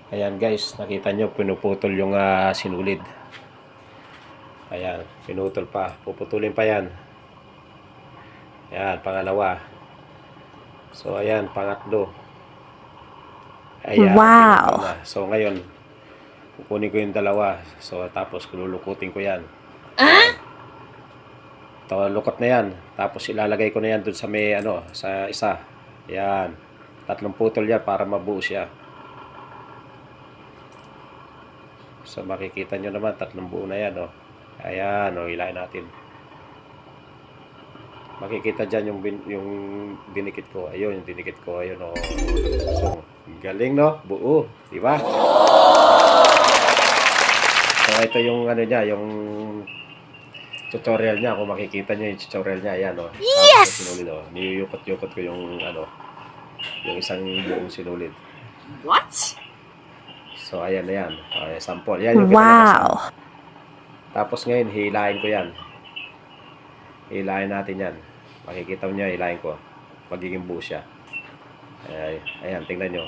Ayan guys, nakita nyo, pinuputol yung sinulid. Ayan, pinutol pa. Puputulin pa yan. Ayan, pangalawa. So, ayan, pangatlo. Ayan, wow. na. So, ngayon, kukunin ko yung dalawa. So, tapos lulukutin ko yan. Ito, lukot na yan. Tapos ilalagay ko na yan dun sa may, sa isa. Ayan. 3 putol yan para mabuo siya. So, makikita nyo naman, 3 buo na yan, Ayan, hilahin natin. Makikita dyan yung dinikit ko. Ayun, yung dinikit ko. Ayun, So, galing, no? Buo. Diba? So, ito yung, niya, yung tutorial niya. Kung makikita nyo yung tutorial niya, ayan, Yes! Sinulid, niyukot-yukot ko yung, yung isang buong sinulid. What? So, ayan na yan. Sample. Yan yung wow. Tapos ngayon, hilahin ko yan. Hilahin natin yan. Makikita mo niya, hilahin ko. Magiging buo siya. Ayan, tingnan nyo.